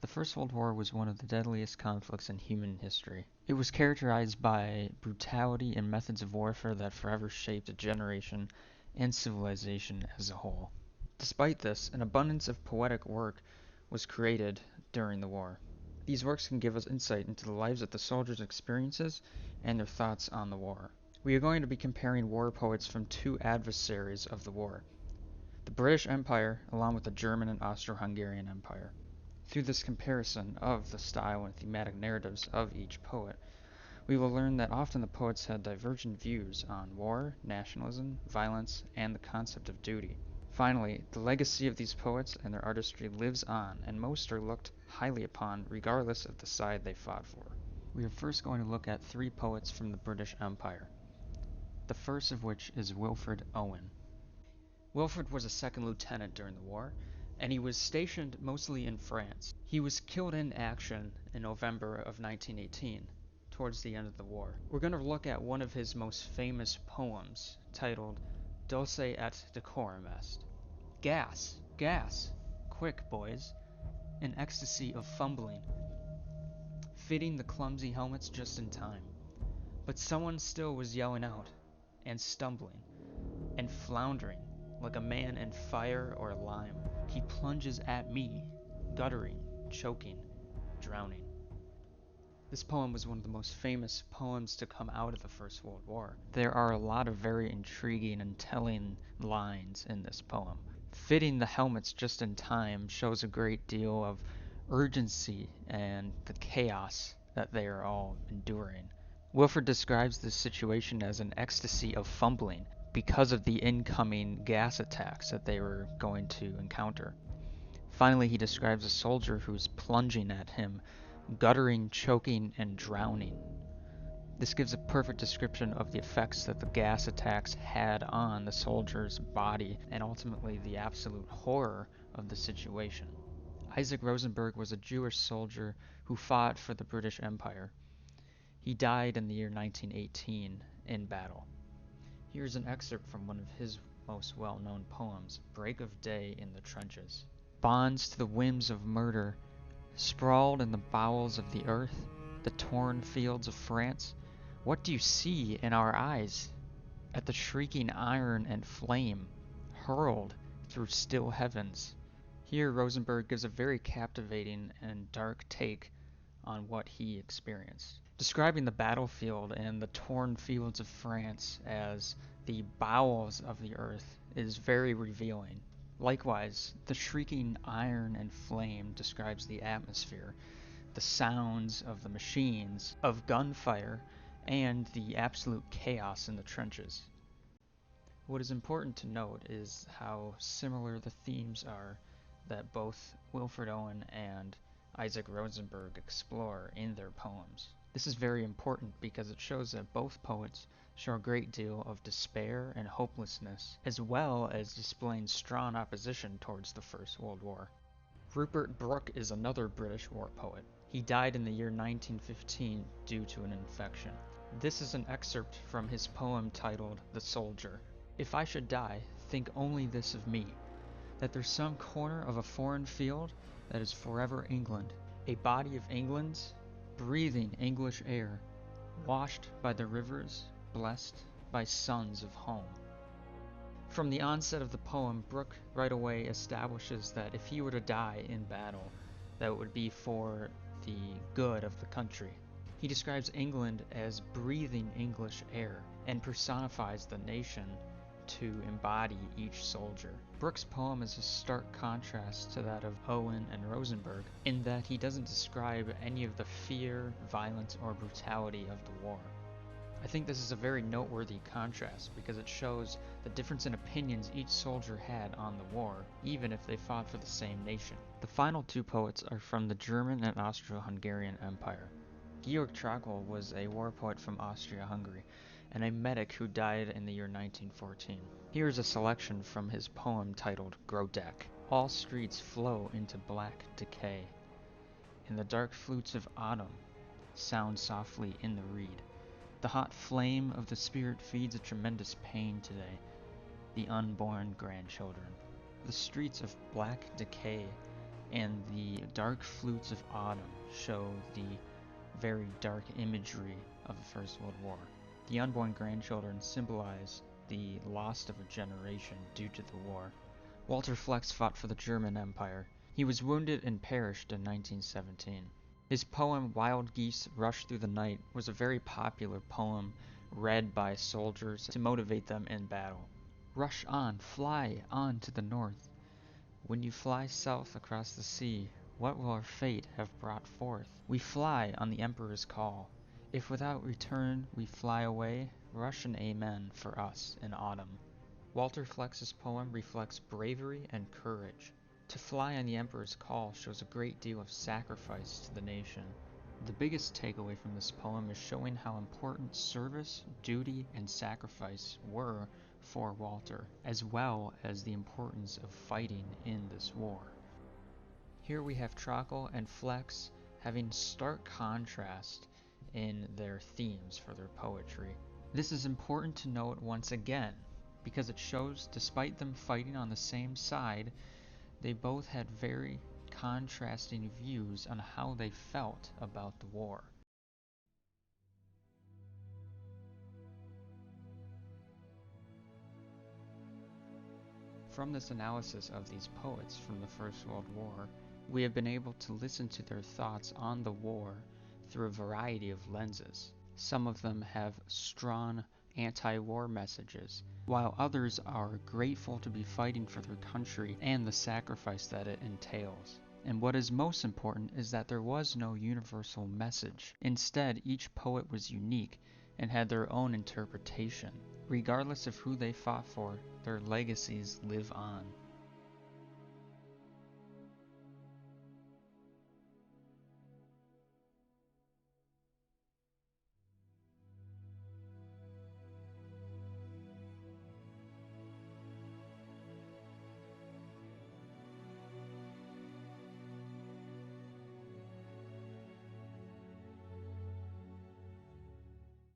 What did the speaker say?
The First World War was one of the deadliest conflicts in human history. It was characterized by brutality and methods of warfare that forever shaped a generation and civilization as a whole. Despite this, an abundance of poetic work was created during the war. These works can give us insight into the lives of the soldiers' experiences and their thoughts on the war. We are going to be comparing war poets from two adversaries of the war, the British Empire along with the German and Austro-Hungarian Empire. Through this comparison of the style and thematic narratives of each poet, we will learn that often the poets had divergent views on war, nationalism, violence, and the concept of duty. Finally, the legacy of these poets and their artistry lives on, and most are looked highly upon regardless of the side they fought for. We are first going to look at three poets from the British Empire, the first of which is Wilfred Owen. Wilfred was a second lieutenant during the war, and he was stationed mostly in France. He was killed in action in November of 1918, towards the end of the war. We're going to look at one of his most famous poems, titled Dulce et decorum est. Gas! Gas! Quick, boys! An ecstasy of fumbling, fitting the clumsy helmets just in time. But someone still was yelling out, and stumbling, and floundering, like a man in fire or lime. He plunges at me, guttering, choking, drowning. This poem was one of the most famous poems to come out of the First World War. There are a lot of very intriguing and telling lines in this poem. Fitting the helmets just in time shows a great deal of urgency and the chaos that they are all enduring. Wilfred describes this situation as an ecstasy of fumbling because of the incoming gas attacks that they were going to encounter. Finally, he describes a soldier who's plunging at him, guttering, choking, and drowning. This gives a perfect description of the effects that the gas attacks had on the soldier's body and ultimately the absolute horror of the situation. Isaac Rosenberg was a Jewish soldier who fought for the British Empire. He died in the year 1918 in battle. Here's an excerpt from one of his most well-known poems, Break of Day in the Trenches. Bonds to the whims of murder, sprawled in the bowels of the earth, the torn fields of France, what do you see in our eyes? At the shrieking iron and flame, hurled through still heavens. Here Rosenberg gives a very captivating and dark take on what he experienced. Describing the battlefield and the torn fields of France as the bowels of the earth is very revealing. Likewise, the shrieking iron and flame describes the atmosphere, the sounds of the machines, of gunfire, and the absolute chaos in the trenches. What is important to note is how similar the themes are that both Wilfred Owen and Isaac Rosenberg explore in their poems. This is very important because it shows that both poets show a great deal of despair and hopelessness, as well as displaying strong opposition towards the First World War. Rupert Brooke is another British war poet. He died in the year 1915 due to an infection. This is an excerpt from his poem titled The Soldier. If I should die, think only this of me, that there's some corner of a foreign field that is forever England, a body of England's, breathing English air, washed by the rivers, blessed by sons of home. From the onset of the poem, Brooke right away establishes that if he were to die in battle, that it would be for the good of the country. He describes England as breathing English air and personifies the nation to embody each soldier. Brooke's poem is a stark contrast to that of Owen and Rosenberg in that he doesn't describe any of the fear, violence, or brutality of the war. I think this is a very noteworthy contrast because it shows the difference in opinions each soldier had on the war, even if they fought for the same nation. The final two poets are from the German and Austro-Hungarian Empire. Georg Trakl was a war poet from Austria-Hungary and a medic who died in the year 1914. Here is a selection from his poem titled Grodeck. All streets flow into black decay, and the dark flutes of autumn sound softly in the reed. The hot flame of the spirit feeds a tremendous pain today, the unborn grandchildren. The streets of black decay and the dark flutes of autumn show the very dark imagery of the First World War. The unborn grandchildren symbolize the loss of a generation due to the war. Walter Flex fought for the German Empire. He was wounded and perished in 1917. His poem Wild Geese Rush Through the Night was a very popular poem read by soldiers to motivate them in battle. Rush on, fly on to the north. When you fly south across the sea, what will our fate have brought forth? We fly on the Emperor's call. If without return we fly away, rush an amen for us in autumn. Walter Flex's poem reflects bravery and courage. To fly on the Emperor's call shows a great deal of sacrifice to the nation. The biggest takeaway from this poem is showing how important service, duty, and sacrifice were for Walter, as well as the importance of fighting in this war. Here we have Trockle and Flex having stark contrast in their themes for their poetry. This is important to note once again, because it shows despite them fighting on the same side, they both had very contrasting views on how they felt about the war. From this analysis of these poets from the First World War, we have been able to listen to their thoughts on the war through a variety of lenses. Some of them have strong anti-war messages, while others are grateful to be fighting for their country and the sacrifice that it entails. And what is most important is that there was no universal message. Instead, each poet was unique and had their own interpretation. Regardless of who they fought for, their legacies live on.